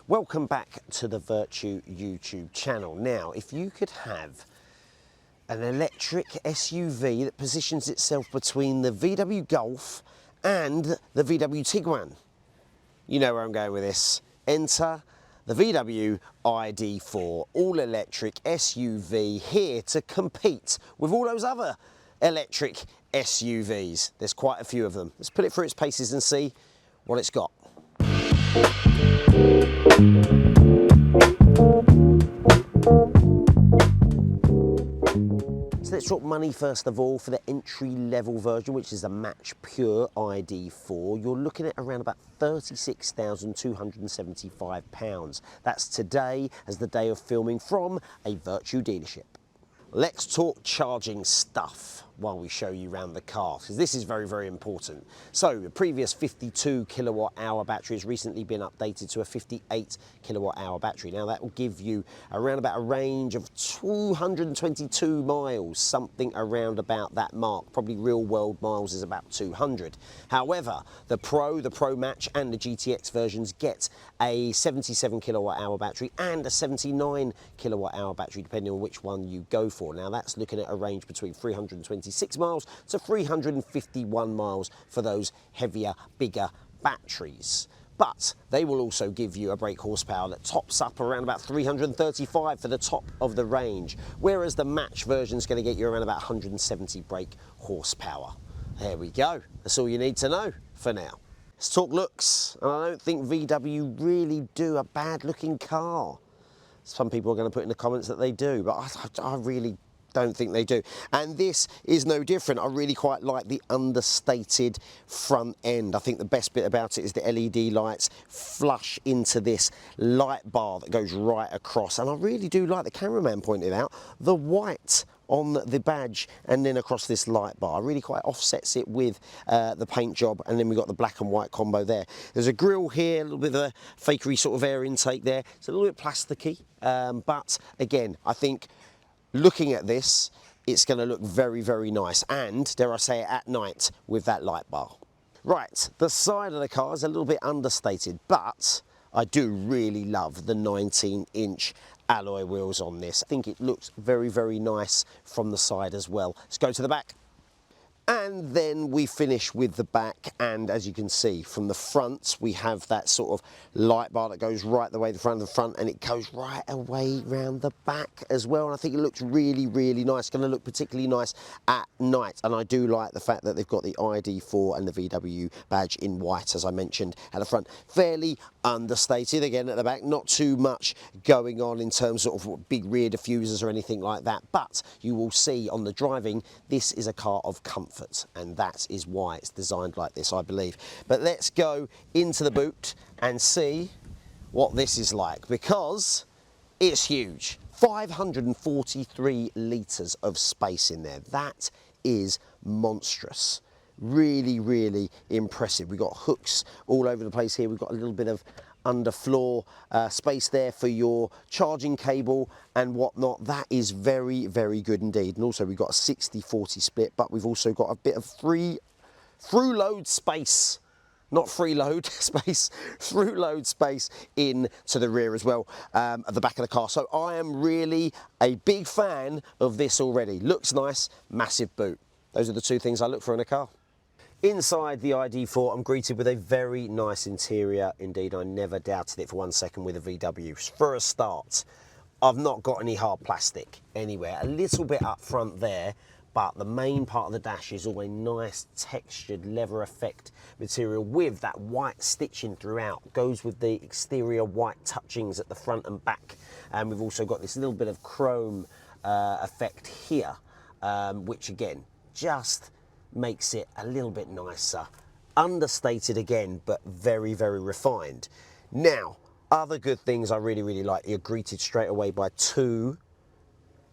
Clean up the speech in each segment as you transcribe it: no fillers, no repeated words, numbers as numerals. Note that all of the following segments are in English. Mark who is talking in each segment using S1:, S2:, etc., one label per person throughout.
S1: Welcome back to the Vertu YouTube channel. Now, if you could have an electric SUV that positions itself between the VW Golf and the VW Tiguan, you know where I'm going with this. Enter the VW ID4 all-electric SUV, here to compete with all those other electric SUVs. There's quite a few of them. Let's put it through its paces and see what it's got. So let's talk money first of all. For the entry-level version, which is a Match Pure ID4, you're looking at around about £36,275. That's today, as the day of filming, from a Vertu dealership. Let's talk charging stuff while we show you around the car, because this is very, very important. So the previous 52 kilowatt hour battery has recently been updated to a 58 kilowatt hour battery. Now that will give you around about a range of 222 miles, something around about that mark. Probably real world miles is about 200. However, the Pro Match and the GTX versions get a 77 kilowatt hour battery and a 79 kilowatt hour battery, depending on which one you go for. Now that's looking at a range between 326 miles to 351 miles for those heavier, bigger batteries. But they will also give you a brake horsepower that tops up around about 335 for the top of the range, whereas the Match version is going to get you around about 170 brake horsepower. There we go. That's all you need to know for now. Let's talk looks, and I don't think VW really do a bad looking car. Some people are going to put in the comments that they do, but I really don't think they do. And this is no different. I really quite like the understated front end. I think the best bit about it is the LED lights flush into this light bar that goes right across. And I really do like, the cameraman pointed out, the white on the badge and then across this light bar. Really quite offsets it with the paint job, and then we've got the black and white combo there. There's a grille here, a little bit of a fakery sort of air intake there. It's a little bit plasticky, but again, I think looking at this, it's going to look very, very nice, and dare I say it, at night with that light bar. Right, the side of the car is a little bit understated, but I do really love the 19-inch alloy wheels on this. I think it looks very, very nice from the side as well. Let's go to the back. And then we finish with the back, and as you can see from the front, we have that sort of light bar that goes right the way the front of the front, and it goes right away round the back as well. And I think it looks really, really nice. It's going to look particularly nice at night, and I do like the fact that they've got the ID4 and the VW badge in white, as I mentioned, at the front. Fairly understated again at the back, not too much going on in terms of big rear diffusers or anything like that, but you will see on the driving, this is a car of comfort, and that is why it's designed like this, I believe. But let's go into the boot and see what this is like, because it's huge. 543 litres of space in there. That is monstrous. Really, really impressive. We've got hooks all over the place here. We've got a little bit of underfloor space there for your charging cable and whatnot. That is very, very good indeed. And also we've got a 60-40 split, but we've also got a bit of through load space. Not freeload space, through load space in to the rear as well, at the back of the car. So I am really a big fan of this already. Looks nice, massive boot. Those are the two things I look for in a car. Inside the ID4, I'm greeted with a very nice interior indeed. I never doubted it for 1 second with a VW. For a start, I've not got any hard plastic anywhere. A little bit up front there, but the main part of the dash is all a nice textured leather effect material with that white stitching throughout. Goes with the exterior white touchings at the front and back. And we've also got this little bit of chrome effect here, which again, just makes it a little bit nicer. Understated again, but very, very refined. Now, other good things I really, really like. You're greeted straight away by two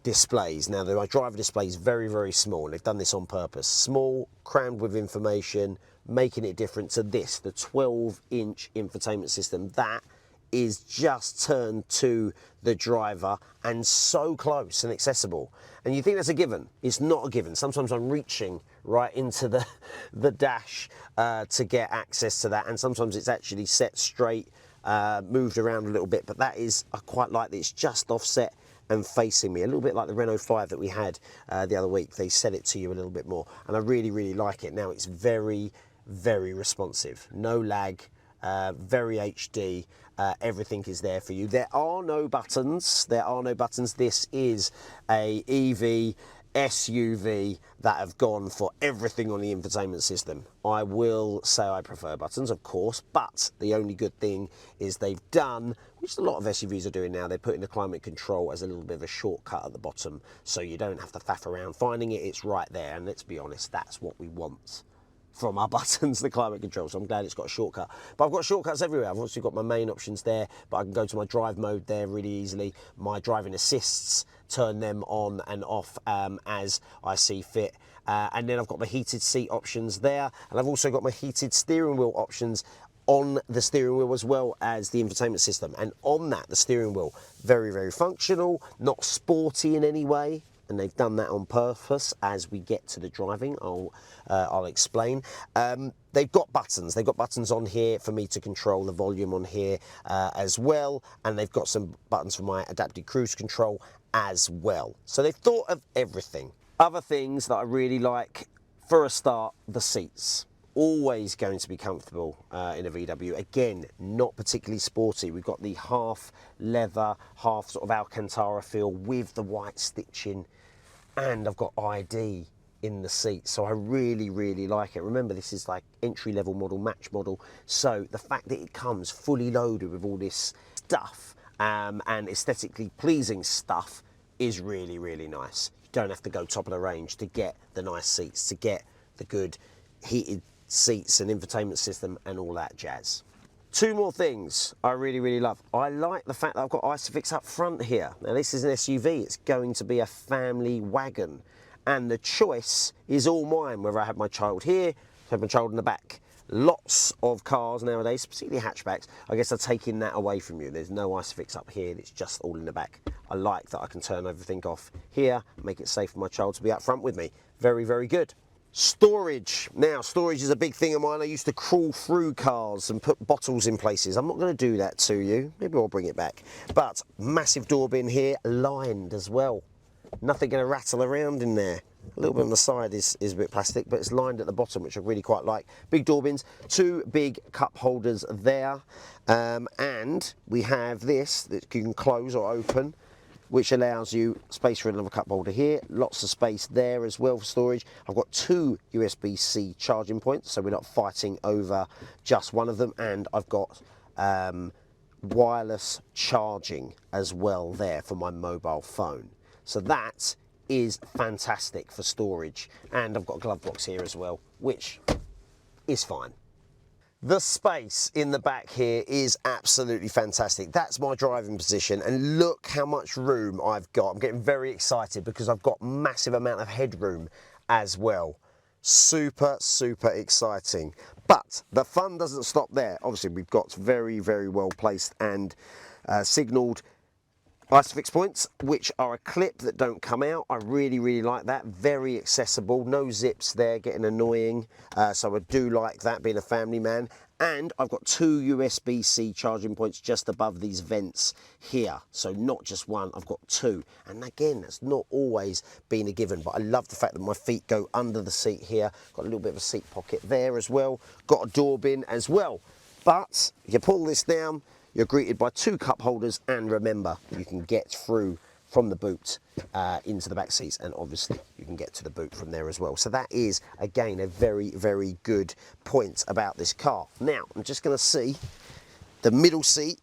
S1: displays. Now, the driver display is very, very small. They've done this on purpose. Small, crammed with information, making it different to this, the 12-inch infotainment system. That is just turned to the driver and so close and accessible. And you think that's a given. It's not a given. Sometimes I'm reaching right into the dash to get access to that, and sometimes it's actually set straight moved around a little bit, but that is, I quite like that it's just offset and facing me, a little bit like the Renault 5 that we had the other week. They set it to you a little bit more, and I really, really like it. Now it's very, very responsive, no lag, very HD. Everything is there for you. There are no buttons. This is a EV SUV that have gone for everything on the infotainment system. I will say I prefer buttons, of course, but the only good thing is they've done, which a lot of SUVs are doing now, they're putting the climate control as a little bit of a shortcut at the bottom, so you don't have to faff around finding it. It's right there, and let's be honest, that's what we want from our buttons, the climate control. So I'm glad it's got a shortcut. But I've got shortcuts everywhere. I've also got my main options there, but I can go to my drive mode there really easily. My driving assists, turn them on and off as I see fit. And then I've got my heated seat options there. And I've also got my heated steering wheel options on the steering wheel as well as the infotainment system. And on that, the steering wheel, very, very functional, not sporty in any way. And they've done that on purpose. As we get to the driving, I'll explain. They've got buttons. They've got buttons on here for me to control the volume on here as well. And they've got some buttons for my adaptive cruise control as well. So they've thought of everything. Other things that I really like, for a start, the seats. Always going to be comfortable in a VW. Again, not particularly sporty. We've got the half leather, half sort of Alcantara feel with the white stitching, and I've got ID in the seat, so I really, really like it. Remember, this is like entry-level model, match model, so the fact that it comes fully loaded with all this stuff and aesthetically pleasing stuff is really, really nice. You don't have to go top of the range to get the nice seats, to get the good heated seats and infotainment system and all that jazz. Two more things I really, really love. I like the fact that I've got Isofix up front here. Now this is an SUV, it's going to be a family wagon, and the choice is all mine, whether I have my child here, have my child in the back. Lots of cars nowadays, particularly hatchbacks, I guess are taking that away from you. There's no Isofix up here, it's just all in the back. I like that I can turn everything off here, make it safe for my child to be up front with me. Very, very good. Storage. Now, storage is a big thing of mine. I used to crawl through cars and put bottles in places. I'm not going to do that to you. Maybe I'll bring it back. But massive door bin here, lined as well. Nothing going to rattle around in there. A little bit on the side is a bit plastic, but it's lined at the bottom, which I really quite like. Big door bins, two big cup holders there. And we have this that you can close or open, which allows you space for another cup holder here. Lots of space there as well for storage. I've got two USB-C charging points, so we're not fighting over just one of them. And I've got wireless charging as well there for my mobile phone. So that is fantastic for storage. And I've got a glove box here as well, which is fine. The space in the back here is absolutely fantastic. That's my driving position, and look how much room I've got. I'm getting very excited because I've got massive amount of headroom as well. Super, super exciting. But the fun doesn't stop there. Obviously, we've got very, very well placed and signalled Isofix points, which are a clip that don't come out. I really, really like that. Very accessible. No zips there, getting annoying. So I do like that, being a family man. And I've got two USB-C charging points just above these vents here. So not just one, I've got two. And again, that's not always been a given, but I love the fact that my feet go under the seat here. Got a little bit of a seat pocket there as well. Got a door bin as well. But if you pull this down, you're greeted by two cup holders, and remember, you can get through from the boot into the back seats, and obviously you can get to the boot from there as well. So that is, again, a very, very good point about this car. Now, I'm just going to see the middle seat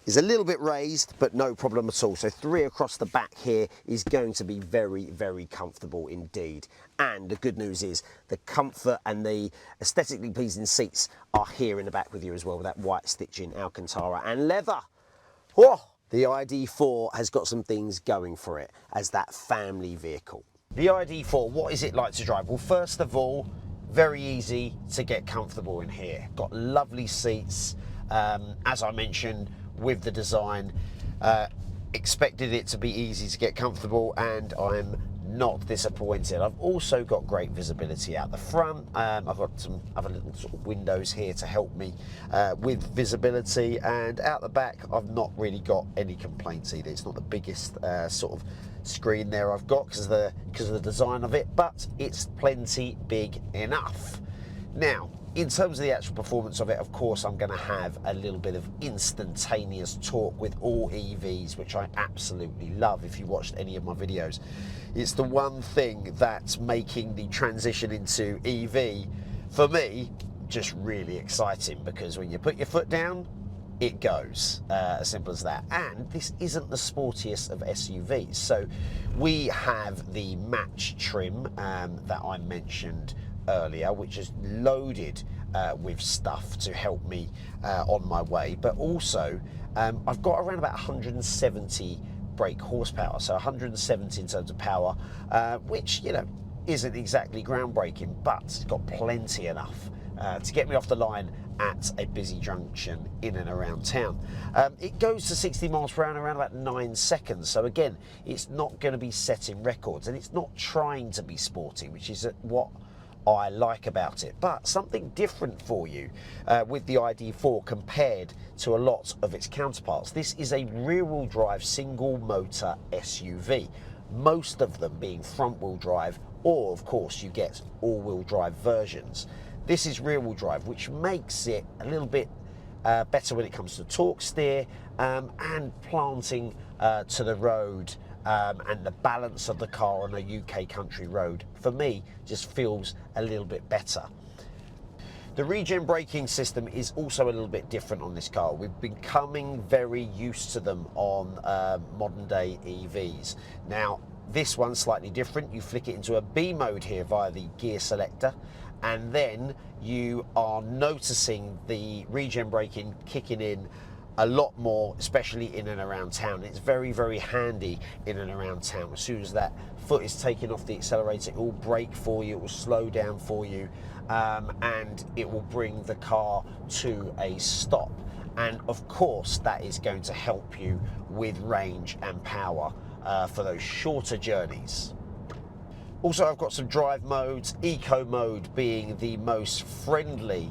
S1: is a little bit raised, but no problem at all. So three across the back here is going to be very, very comfortable indeed. And the good news is the comfort and the aesthetically pleasing seats are here in the back with you as well, with that white stitching, Alcantara and leather. Whoa! The ID.4 has got some things going for it as that family vehicle. The ID.4, what is it like to drive? Well, first of all, very easy to get comfortable in here. Got lovely seats, as I mentioned, with the design. Expected it to be easy to get comfortable, and I'm not disappointed. I've also got great visibility out the front. I've got some other little sort of windows here to help me with visibility, and out the back I've not really got any complaints either. It's not the biggest sort of screen there I've got because of the design of it, but it's plenty big enough. Now, in terms of the actual performance of it, of course, I'm going to have a little bit of instantaneous torque with all EVs, which I absolutely love. If you watched any of my videos, it's the one thing that's making the transition into EV, for me, just really exciting, because when you put your foot down, it goes, as simple as that. And this isn't the sportiest of SUVs. So we have the match trim that I mentioned earlier, which is loaded with stuff to help me on my way, but also I've got around about 170 brake horsepower, so 170 in terms of power, which, you know, isn't exactly groundbreaking, but it's got plenty enough to get me off the line at a busy junction in and around town. It goes to 60 miles per hour in around about 9 seconds, so again, it's not going to be setting records, and it's not trying to be sporty, which is what I like about it. But something different for you with the ID.4 compared to a lot of its counterparts. This is a rear-wheel drive single motor SUV, most of them being front-wheel drive, or of course you get all-wheel drive versions. This is rear-wheel drive, which makes it a little bit better when it comes to torque steer and planting to the road, and the balance of the car on a UK country road, for me, just feels a little bit better. The regen braking system is also a little bit different on this car. We've becoming very used to them on modern day EVs. Now, this one's slightly different. You flick it into a B mode here via the gear selector, and then you are noticing the regen braking kicking in a lot more, especially in and around town. It's very, very handy in and around town. As soon as that foot is taken off the accelerator, it will brake for you, it will slow down for you, and it will bring the car to a stop. And of course, that is going to help you with range and power for those shorter journeys. Also, I've got some drive modes, eco mode being the most friendly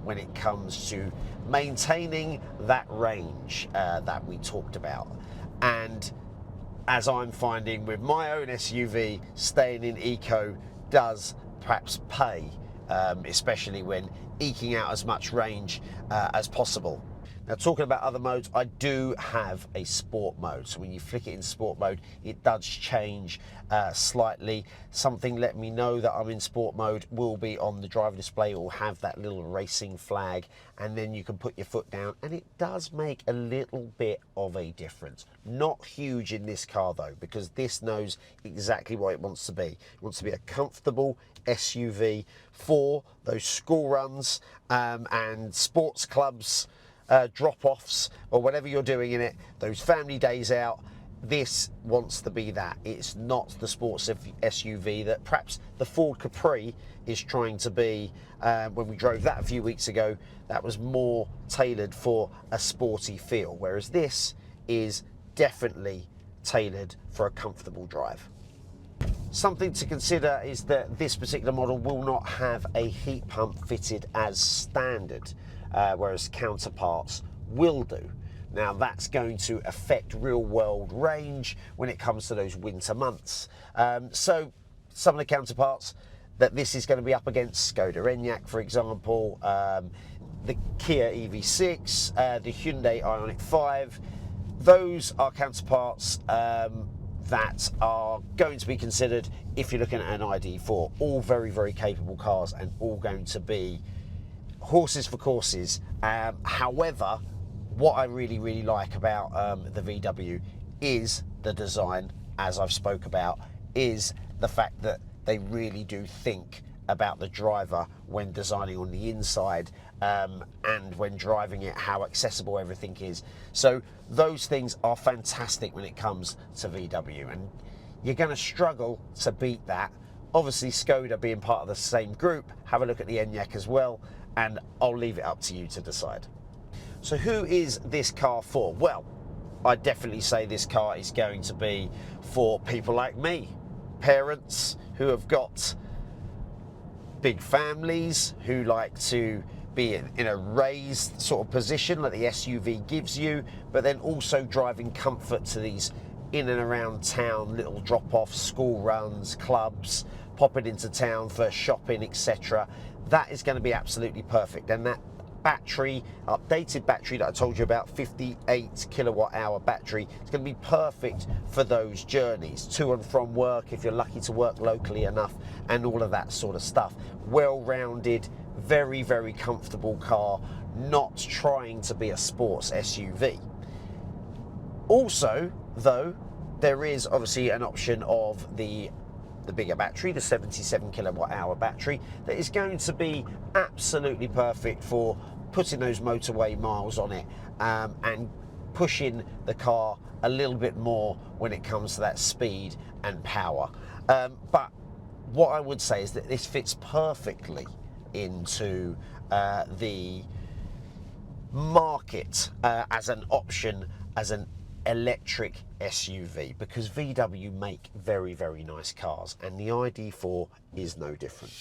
S1: when it comes to maintaining that range that we talked about. And as I'm finding with my own SUV, staying in eco does perhaps pay, especially when eking out as much range as possible. Now, talking about other modes, I do have a sport mode. So when you flick it in sport mode, it does change slightly. Something let me know that I'm in sport mode will be on the driver display. It will have that little racing flag, and then you can put your foot down, and it does make a little bit of a difference. Not huge in this car though, because this knows exactly what it wants to be. It wants to be a comfortable SUV for those school runs and sports clubs, drop-offs, or whatever you're doing in it, those family days out. This wants to be that. It's not the sports SUV that perhaps the Ford Capri is trying to be. When we drove that a few weeks ago, that was more tailored for a sporty feel, whereas this is definitely tailored for a comfortable drive. Something to consider is that this particular model will not have a heat pump fitted as standard, whereas counterparts will do. Now, that's going to affect real world range when it comes to those winter months. So some of the counterparts that this is going to be up against, Skoda Enyaq, for example, the Kia EV6, the Hyundai Ioniq 5, those are counterparts that are going to be considered if you're looking at an ID.4. All very, very capable cars, and all going to be horses for courses. However, what I really, really like about the VW is the design, as I've spoke about, is the fact that they really do think about the driver when designing on the inside, and when driving it, how accessible everything is. So those things are fantastic when it comes to VW, and you're going to struggle to beat that. Obviously, Skoda being part of the same group, have a look at the Enyaq as well, and I'll leave it up to you to decide. So who is this car for? Well, I definitely say this car is going to be for people like me. parents who have got big families, who like to be in a raised sort of position like the SUV gives you, but then also driving comfort to these in and around town little drop-offs, school runs, clubs, popping into town for shopping, etc. That is going to be absolutely perfect. And that battery, updated battery that I told you about, 58 kilowatt hour battery, it's going to be perfect for those journeys to and from work, if you're lucky to work locally enough, and all of that sort of stuff. Well-rounded, very, very comfortable car, not trying to be a sports SUV. Also, though, there is obviously an option of the bigger battery, the 77 kilowatt hour battery, that is going to be absolutely perfect for putting those motorway miles on it, and pushing the car a little bit more when it comes to that speed and power. But what I would say is that this fits perfectly into the market as an option, as an electric SUV, because VW make very, very nice cars, and the ID.4 is no different.